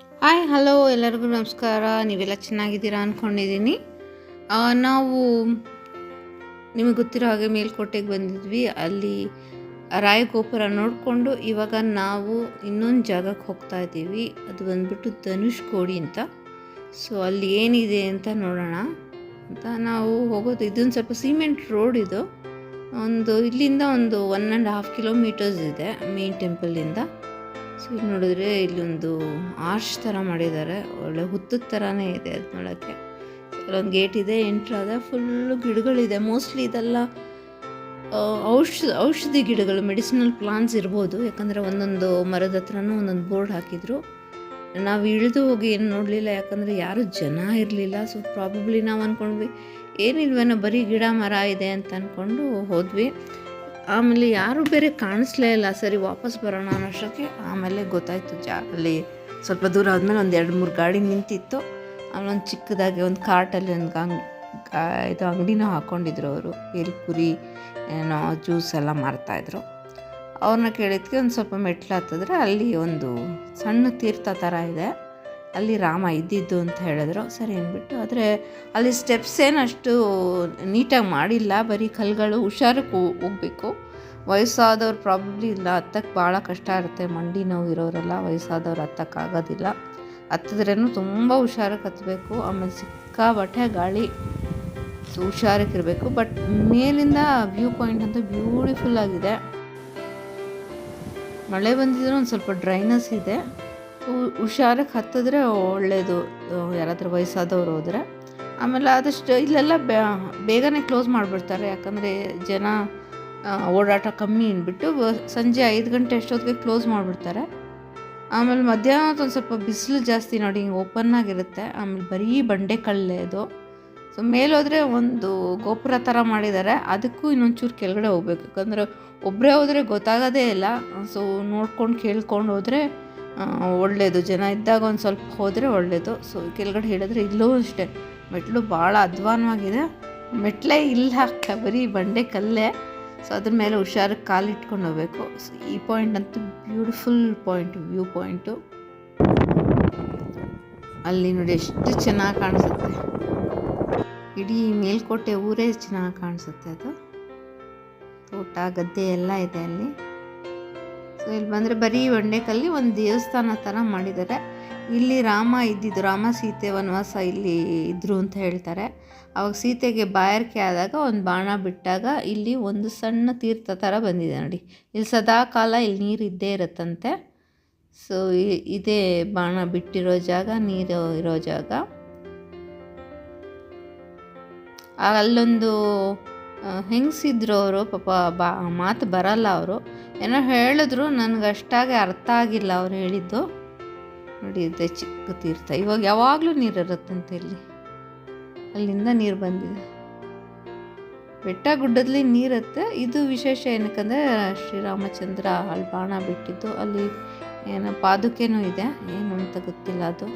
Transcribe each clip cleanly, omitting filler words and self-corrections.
Hi hello ಎಲ್ಲರಿಗೂ ನಮಸ್ಕಾರ. ನೀವೆಲ್ಲ ಚೆನ್ನಾಗಿದ್ದೀರಾ ಅಂದ್ಕೊಂಡಿದ್ದೀನಿ. ನಾವು ನಿಮಗೆ ಗೊತ್ತಿರೋ ಹಾಗೆ ಮೇಲ್ಕೋಟೆಗೆ ಬಂದಿದ್ವಿ. ಅಲ್ಲಿ ರಾಯಗೋಪುರ ನೋಡಿಕೊಂಡು ಇವಾಗ ನಾವು ಇನ್ನೊಂದು ಜಾಗಕ್ಕೆ ಹೋಗ್ತಾ ಇದ್ದೀವಿ. ಅದು ಬಂದ್ಬಿಟ್ಟು ಧನುಷ್ಕೋಡಿ ಅಂತ. ಸೊ ಅಲ್ಲಿ ಏನಿದೆ ಅಂತ ನೋಡೋಣ ಅಂತ ನಾವು ಹೋಗೋದು. ಇದೊಂದು ಸ್ವಲ್ಪ ಸಿಮೆಂಟ್ ರೋಡ್ ಇದು. ಇಲ್ಲಿಂದ ಒಂದು 1.5 ಕಿಲೋಮೀಟರ್ಸ್ ಇದೆ ಮೇನ್ ಟೆಂಪಲಿಂದ. ಸೊ ಇಲ್ಲಿ ನೋಡಿದ್ರೆ ಇಲ್ಲೊಂದು ಆರ್ಚ್ ಥರ ಮಾಡಿದ್ದಾರೆ, ಒಳ್ಳೆ ಹುತ್ತದ ಥರನೇ ಇದೆ ಅದು ನೋಡೋಕ್ಕೆ. ಅಲ್ಲೊಂದು ಗೇಟ್ ಇದೆ, ಎಂಟ್ರಾದ ಫುಲ್ಲು ಗಿಡಗಳಿದೆ. ಮೋಸ್ಟ್ಲಿ ಇದೆಲ್ಲ ಔಷಧಿ ಗಿಡಗಳು, ಮೆಡಿಸಿನಲ್ ಪ್ಲಾಂಟ್ಸ್ ಇರ್ಬೋದು. ಯಾಕಂದರೆ ಒಂದೊಂದು ಮರದ ಹತ್ರನೂ ಒಂದೊಂದು ಬೋರ್ಡ್ ಹಾಕಿದ್ರು. ನಾವು ಇಳಿದು ಹೋಗಿ ಏನು ನೋಡಲಿಲ್ಲ, ಯಾಕಂದರೆ ಯಾರೂ ಜನ ಇರಲಿಲ್ಲ. ಸೊ ಪ್ರಾಬಬ್ಲಿ ನಾವು ಅಂದ್ಕೊಂಡ್ವಿ ಏನಿಲ್ವೇನೋ ಬರೀ ಗಿಡ ಮರ ಇದೆ ಅಂತ ಅಂದ್ಕೊಂಡು ಹೋದ್ವಿ. ಆಮೇಲೆ ಯಾರೂ ಬೇರೆ ಕಾಣಿಸ್ಲೇ ಇಲ್ಲ. ಸರಿ ವಾಪಸ್ ಬರೋಣ ಅನ್ನೋಷ್ಟಕ್ಕೆ ಆಮೇಲೆ ಗೊತ್ತಾಯಿತು ಅಲ್ಲಿ ಸ್ವಲ್ಪ ದೂರ ಆದಮೇಲೆ ಒಂದು 2-3 ಗಾಡಿ ನಿಂತಿತ್ತು. ಆಮೇಲೆ ಒಂದು ಚಿಕ್ಕದಾಗಿ ಒಂದು ಕಾರ್ಟಲ್ಲಿ ಒಂದು ಇದು ಅಂಗಡಿನೂ ಹಾಕ್ಕೊಂಡಿದ್ರು ಅವರು. ಪೇಲ್ಪುರಿ ಏನೋ ಜ್ಯೂಸ್ ಎಲ್ಲ ಮಾರ್ತಾಯಿದ್ರು. ಅವ್ರನ್ನ ಕೇಳಿದ್ಕೆ ಒಂದು ಸ್ವಲ್ಪ ಮೆಟ್ಲು ಹತ್ತಿದ್ರೆ ಅಲ್ಲಿ ಒಂದು ಸಣ್ಣ ತೀರ್ಥ ಥರ ಇದೆ, ಅಲ್ಲಿ ರಾಮ ಇದ್ದಿದ್ದು ಅಂತ ಹೇಳಿದ್ರು. ಸರಿ ಅಂದ್ಬಿಟ್ಟು, ಆದರೆ ಅಲ್ಲಿ ಸ್ಟೆಪ್ಸ್ ಏನು ಅಷ್ಟು ನೀಟಾಗಿ ಮಾಡಿಲ್ಲ, ಬರೀ ಕಲ್ಲುಗಳು. ಹುಷಾರಕ್ಕೆ ಹೋಗಬೇಕು. ವಯಸ್ಸಾದವ್ರು ಪ್ರಾಬಬ್ಲಿ ಇಲ್ಲ, ಹತ್ತಕ್ಕೆ ಭಾಳ ಕಷ್ಟ ಇರುತ್ತೆ. ಮಂಡಿ ನೋವು ಇರೋರೆಲ್ಲ ವಯಸ್ಸಾದವ್ರು ಹತ್ತಕ್ಕಾಗೋದಿಲ್ಲ. ಹತ್ತಿದ್ರೇನು ತುಂಬ ಹುಷಾರಕ್ಕೆ ಹತ್ತಬೇಕು. ಆಮೇಲೆ ಸಿಕ್ಕಾಬಟ್ಟೆ ಗಾಳಿ, ಹುಷಾರಕ್ಕಿರಬೇಕು. ಬಟ್ ಮೇಲಿಂದ ವ್ಯೂ ಪಾಯಿಂಟ್ ಅಂತೂ ಬ್ಯೂಟಿಫುಲ್ ಆಗಿದೆ. ಮಳೆ ಬಂದಿದ್ರೆ ಒಂದು ಸ್ವಲ್ಪ ಡ್ರೈನೆಸ್ ಇದೆ. ಹುಷಾರಕ್ಕೆ ಹತ್ತಿದ್ರೆ ಒಳ್ಳೆಯದು, ಯಾರಾದರೂ ವಯಸ್ಸಾದವ್ರು ಹೋದರೆ. ಆಮೇಲೆ ಆದಷ್ಟು ಇಲ್ಲೆಲ್ಲ ಬೇಗನೆ ಕ್ಲೋಸ್ ಮಾಡಿಬಿಡ್ತಾರೆ, ಯಾಕಂದರೆ ಜನ ಓಡಾಟ ಕಮ್ಮಿ ಅಂದ್ಬಿಟ್ಟು ಸಂಜೆ 5 ಗಂಟೆ ಅಷ್ಟೊತ್ತಿಗೆ ಕ್ಲೋಸ್ ಮಾಡಿಬಿಡ್ತಾರೆ. ಆಮೇಲೆ ಮಧ್ಯಾಹ್ನ ಒಂದು ಸ್ವಲ್ಪ ಬಿಸಿಲು ಜಾಸ್ತಿ ನೋಡಿ, ಹಿಂಗೆ ಓಪನ್ ಆಗಿರುತ್ತೆ. ಆಮೇಲೆ ಬರೀ ಬಂಡೆ ಕಲ್ಲೇ ಅದು. ಸೊ ಮೇಲೋದ್ರೆ ಒಂದು ಗೋಪುರ ಥರ ಮಾಡಿದ್ದಾರೆ, ಅದಕ್ಕೂ ಇನ್ನೊಂಚೂರು ಕೆಳಗಡೆ ಹೋಗ್ಬೇಕು. ಯಾಕಂದರೆ ಒಬ್ಬರೇ ಹೋದರೆ ಗೊತ್ತಾಗೋದೇ ಇಲ್ಲ. ಸೊ ನೋಡ್ಕೊಂಡು ಕೇಳ್ಕೊಂಡು ಹೋದರೆ ಒಳ್ಳೆಯದು. ಜನ ಇದ್ದಾಗ ಒಂದು ಸ್ವಲ್ಪ ಹೋದರೆ ಒಳ್ಳೆಯದು. ಸೊ ಕೆಳಗಡೆ ಹೇಳಿದ್ರೆ ಇಲ್ಲೂ ಅಷ್ಟೇ ಮೆಟ್ಲು ಭಾಳ ಅಧ್ವಾನವಾಗಿದೆ. ಮೆಟ್ಲೇ ಇಲ್ಲ, ಬರೀ ಬಂಡೆ ಕಲ್ಲೇ. ಸೊ ಅದ್ರ ಮೇಲೆ ಹುಷಾರಕ್ಕೆ ಕಾಲಿಟ್ಕೊಂಡು ಹೋಗಬೇಕು. ಸೊ ಈ ಪಾಯಿಂಟ್ ಅಂತೂ ಬ್ಯೂಟಿಫುಲ್ ಪಾಯಿಂಟು, ವ್ಯೂ ಪಾಯಿಂಟು. ಅಲ್ಲಿ ನೋಡಿ ಎಷ್ಟು ಚೆನ್ನಾಗಿ ಕಾಣಿಸುತ್ತೆ. ಇಡೀ ಮೇಲ್ಕೋಟೆ ಊರೇ ಚೆನ್ನಾಗಿ ಕಾಣಿಸುತ್ತೆ. ಅದು ತೋಟ ಗದ್ದೆ ಎಲ್ಲ ಇದೆ ಅಲ್ಲಿ. ಸೊ ಇಲ್ಲಿ ಬಂದರೆ ಬರೀ ಬಂಡೆಕಲ್ಲಿ ಒಂದು ದೇವಸ್ಥಾನ ಥರ ಮಾಡಿದ್ದಾರೆ. ಇಲ್ಲಿ ರಾಮ ಇದ್ದಿದ್ದು, ರಾಮ ಸೀತೆ ವನವಾಸ ಇಲ್ಲಿ ಇದ್ದರು ಅಂತ ಹೇಳ್ತಾರೆ. ಅವಾಗ ಸೀತೆಗೆ ಬಾಯಾರಿಕೆ ಆದಾಗ ಒಂದು ಬಾಣ ಬಿಟ್ಟಾಗ ಇಲ್ಲಿ ಒಂದು ಸಣ್ಣ ತೀರ್ಥ ಥರ ಬಂದಿದೆ ನೋಡಿ. ಇಲ್ಲಿ ಸದಾ ಕಾಲ ಇಲ್ಲಿ ನೀರು ಇದ್ದೇ ಇರುತ್ತಂತೆ. ಸೊ ಇದೇ ಬಾಣ ಬಿಟ್ಟಿರೋ ಜಾಗ, ನೀರು ಇರೋ ಜಾಗ. ಅಲ್ಲೊಂದು ಹೆಂಗಸಿದ್ರು ಅವರು, ಪಾಪ ಮಾತು ಬರಲ್ಲ ಅವರು, ಏನೋ ಹೇಳಿದ್ರು, ನನಗೆ ಅಷ್ಟಾಗಿ ಅರ್ಥ ಆಗಿಲ್ಲ ಅವ್ರು ಹೇಳಿದ್ದು. ನೋಡಿ ಇದೆ ಚಿಕ್ಕ ತೀರ್ಥ. ಇವಾಗ ಯಾವಾಗಲೂ ನೀರು ಇರುತ್ತಂತೆ ಇಲ್ಲಿ. ಅಲ್ಲಿಂದ ನೀರು ಬಂದಿದೆ. ಬೆಟ್ಟ ಗುಡ್ಡದಲ್ಲಿ ನೀರುತ್ತೆ. ಇದು ವಿಶೇಷ ಏನಕ್ಕಂದರೆ ಶ್ರೀರಾಮಚಂದ್ರ ಅಲ್ಲಿ ಬಾಣ ಬಿಟ್ಟಿದ್ದು. ಅಲ್ಲಿ ಏನೋ ಪಾದುಕೆನೂ ಇದೆ, ಏನು ಅಂತ ಗೊತ್ತಿಲ್ಲ ಅದು.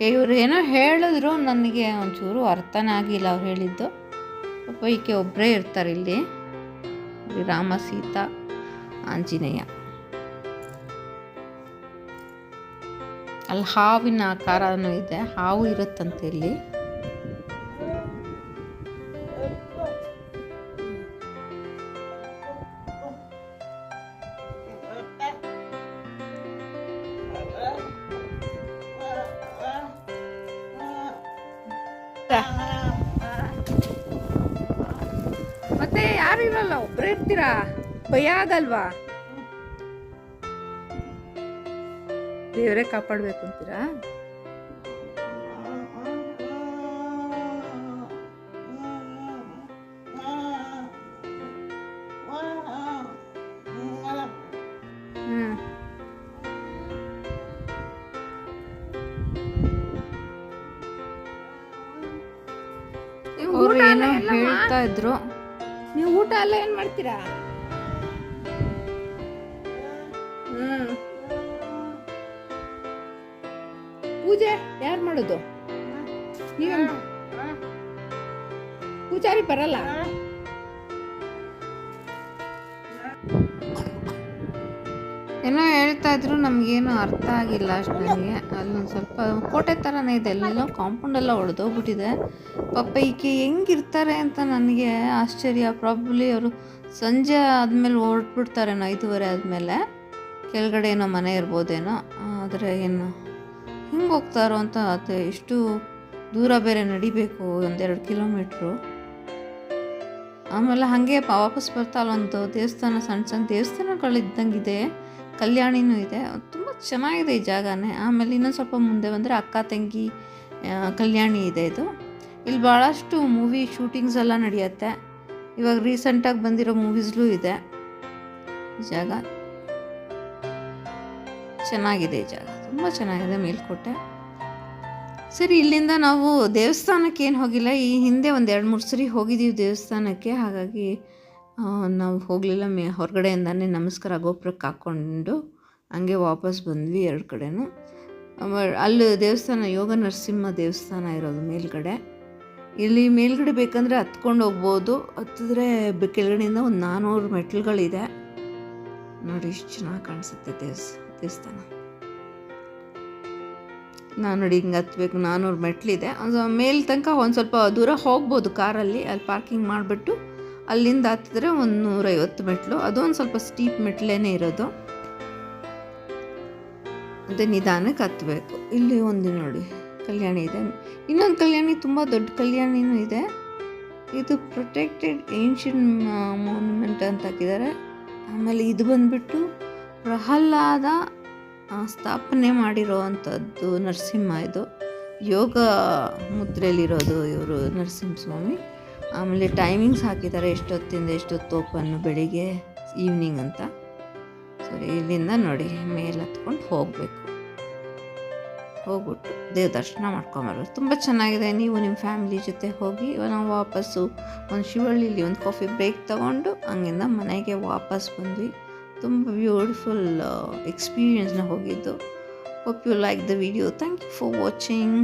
ಇವರು ಏನೋ ಹೇಳಿದ್ರು, ನನಗೆ ಒಂಚೂರು ಅರ್ಥನೇ ಆಗಿಲ್ಲ ಅವ್ರು ಹೇಳಿದ್ದು. ಪಾಪ ಈಕೆ ಒಬ್ಬರೇ ಇರ್ತಾರೆ ಇಲ್ಲಿ, ರಾಮ ಸೀತಾ ಆಂಜನೇಯ. ಅಲ್ಲಿ ಹಾವಿನ ಆಕಾರನೂ ಇದೆ, ಹಾವು ಇರುತ್ತಂತೆ ಇಲ್ಲಿ. ಮತ್ತೆ ಯಾರು ಇರಲ್ಲ, ಒಬ್ಬರೇ ಇರ್ತೀರಾ, ಭಯ ಆಗಲ್ವಾ? ದೇವರೇ ಕಾಪಾಡಬೇಕು ಅಂತೀರಾ? ಅವರು ಏನೋ ಹೇಳ್ತಾ ಇದ್ರು. ನೀವು ಊಟ ಎಲ್ಲ ಏನು ಮಾಡ್ತೀರಾ? ಪೂಜೆ ಯಾರು ಮಾಡೋದು? ನೀವು ಪೂಜಾರಿ ಬರಲ್ಲ? ಏನೋ ಹೇಳ್ತಾ ಇದ್ರು, ನಮಗೇನು ಅರ್ಥ ಆಗಿಲ್ಲ ಅಷ್ಟು ನನಗೆ. ಅಲ್ಲೊಂದು ಸ್ವಲ್ಪ ಕೋಟೆ ಥರನೇ ಇದೆ, ಅಲ್ಲೆಲ್ಲೋ ಕಾಂಪೌಂಡೆಲ್ಲ ಒಡೆದೋಗ್ಬಿಟ್ಟಿದೆ. ಪಾಪ ಈಕೆ ಹೆಂಗಿರ್ತಾರೆ ಅಂತ ನನಗೆ ಆಶ್ಚರ್ಯ. ಪ್ರಾಬಬ್ಲಿ ಅವರು ಸಂಜೆ ಆದಮೇಲೆ ಹೊರಟ್ಬಿಡ್ತಾರೇನೋ, 5:30 ಆದಮೇಲೆ. ಕೆಳಗಡೆ ಏನೋ ಮನೆ ಇರ್ಬೋದೇನೋ, ಆದರೆ ಏನು ಹಿಂಗೆ ಹೋಗ್ತಾರೋ ಅಂತ. ಅದು ಇಷ್ಟು ದೂರ ಬೇರೆ ನಡಿಬೇಕು, 1-2 ಕಿಲೋಮೀಟ್ರು. ಆಮೇಲೆ ಹಾಗೆ ವಾಪಸ್ ಬರ್ತಾ ಅಲ್ಲೊಂದು ದೇವಸ್ಥಾನ, ಸಣ್ಣ ಸಣ್ಣ ದೇವಸ್ಥಾನಗಳಿದ್ದಂಗಿದೆ, ಕಲ್ಯಾಣಿನೂ ಇದೆ. ತುಂಬ ಚೆನ್ನಾಗಿದೆ ಈ ಜಾಗನೇ. ಆಮೇಲೆ ಇನ್ನೊಂದು ಸ್ವಲ್ಪ ಮುಂದೆ ಬಂದರೆ ಅಕ್ಕ ತಂಗಿ ಕಲ್ಯಾಣಿ ಇದೆ. ಇಲ್ಲಿ ಭಾಳಷ್ಟು ಮೂವಿ ಶೂಟಿಂಗ್ಸ್ ಎಲ್ಲ ನಡೆಯುತ್ತೆ. ಇವಾಗ ರೀಸೆಂಟಾಗಿ ಬಂದಿರೋ ಮೂವೀಸ್ಲೂ ಇದೆ. ಈ ಜಾಗ ಚೆನ್ನಾಗಿದೆ, ಈ ಜಾಗ ತುಂಬ ಚೆನ್ನಾಗಿದೆ, ಮೇಲ್ಕೋಟೆ. ಸರಿ, ಇಲ್ಲಿಂದ ನಾವು ದೇವಸ್ಥಾನಕ್ಕೆ ಏನು ಹೋಗಿಲ್ಲ. ಈ ಹಿಂದೆ 1-2-3 ಸರಿ ಹೋಗಿದ್ದೀವಿ ದೇವಸ್ಥಾನಕ್ಕೆ, ಹಾಗಾಗಿ ನಾವು ಹೋಗಲಿಲ್ಲ. ಹೊರಗಡೆಯಿಂದಾನೇ ನಮಸ್ಕಾರ ಗೋಪುರಕ್ಕೆ ಹಾಕ್ಕೊಂಡು ಹಂಗೆ ವಾಪಸ್ ಬಂದ್ವಿ 2 ಕಡೆನೂ. ಅಲ್ಲಿ ದೇವಸ್ಥಾನ ಯೋಗ ನರಸಿಂಹ ದೇವಸ್ಥಾನ ಇರೋದು ಮೇಲ್ಗಡೆ. ಇಲ್ಲಿ ಮೇಲ್ಗಡೆ ಬೇಕಂದರೆ ಹತ್ಕೊಂಡು ಹೋಗ್ಬೋದು. ಹತ್ತಿದ್ರೆ ಕೆಳಗಡೆಯಿಂದ ಒಂದು 400 ಮೆಟ್ಲುಗಳಿದೆ. ನೋಡಿ ಇಷ್ಟು ಚೆನ್ನಾಗಿ ಕಾಣಿಸುತ್ತೆ ದೇವಸ್ಥಾನ. ನಾನು ನೋಡಿ ಹಿಂಗೆ ಹತ್ಬೇಕು, 400 ಮೆಟ್ಲಿದೆ. ಅದು ಮೇಲೆ ತನಕ ಒಂದು ಸ್ವಲ್ಪ ದೂರ ಹೋಗ್ಬೋದು ಕಾರಲ್ಲಿ. ಅಲ್ಲಿ ಪಾರ್ಕಿಂಗ್ ಮಾಡಿಬಿಟ್ಟು ಅಲ್ಲಿಂದ ಹತ್ತಿದ್ರೆ ಒಂದು 150 ಮೆಟ್ಲು. ಅದು ಒಂದು ಸ್ವಲ್ಪ ಸ್ಟೀಪ್ ಮೆಟ್ಲೇ ಇರೋದು, ಅದೇ ನಿಧಾನಕ್ಕೆ ಹತ್ತಬೇಕು. ಇಲ್ಲಿ ಒಂದು ನೋಡಿ ಕಲ್ಯಾಣಿ ಇದೆ. ಇನ್ನೊಂದು ಕಲ್ಯಾಣಿ, ತುಂಬ ದೊಡ್ಡ ಕಲ್ಯಾಣಿನೂ ಇದೆ. ಇದು ಪ್ರೊಟೆಕ್ಟೆಡ್ ಏನ್ಷಿಯನ್ ಮಾನ್ಯುಮೆಂಟ್ ಅಂತ ಹಾಕಿದ್ದಾರೆ. ಆಮೇಲೆ ಇದು ಬಂದುಬಿಟ್ಟು ಪ್ರಹ್ಲಾದ ಸ್ಥಾಪನೆ ಮಾಡಿರೋ ಅಂಥದ್ದು ನರಸಿಂಹ. ಇದು ಯೋಗ ಮುದ್ರೆಯಲ್ಲಿರೋದು ಇವರು ನರಸಿಂಹಸ್ವಾಮಿ. ಆಮೇಲೆ ಟೈಮಿಂಗ್ಸ್ ಹಾಕಿದ್ದಾರೆ, ಎಷ್ಟೊತ್ತಿಂದ ಎಷ್ಟೊತ್ತು ಓಪನ್ನು, ಬೆಳಿಗ್ಗೆ ಈವ್ನಿಂಗ್ ಅಂತ. ಸರಿ, ಇಲ್ಲಿಂದ ನೋಡಿ ಮೇಲೆ ಹತ್ಕೊಂಡು ಹೋಗ್ಬಿಟ್ಟು ದೇವ ದರ್ಶನ ಮಾಡ್ಕೊಂಬರೋದು. ತುಂಬ ಚೆನ್ನಾಗಿದೆ. ನೀವು ನಿಮ್ಮ ಫ್ಯಾಮಿಲಿ ಜೊತೆ ಹೋಗಿ. ನಾವು ವಾಪಸ್ಸು ಒಂದು ಶಿವಳ್ಳಿಲಿ ಒಂದು ಕಾಫಿ ಬ್ರೇಕ್ ತೊಗೊಂಡು ಹಂಗಿಂದ ಮನೆಗೆ ವಾಪಸ್ ಬಂದ್ವಿ. ತುಂಬ ಬ್ಯೂಟಿಫುಲ್ ಎಕ್ಸ್ಪೀರಿಯನ್ಸ್ನ ಹೋಗಿದ್ದು. Hope you like the video. Thank you for watching.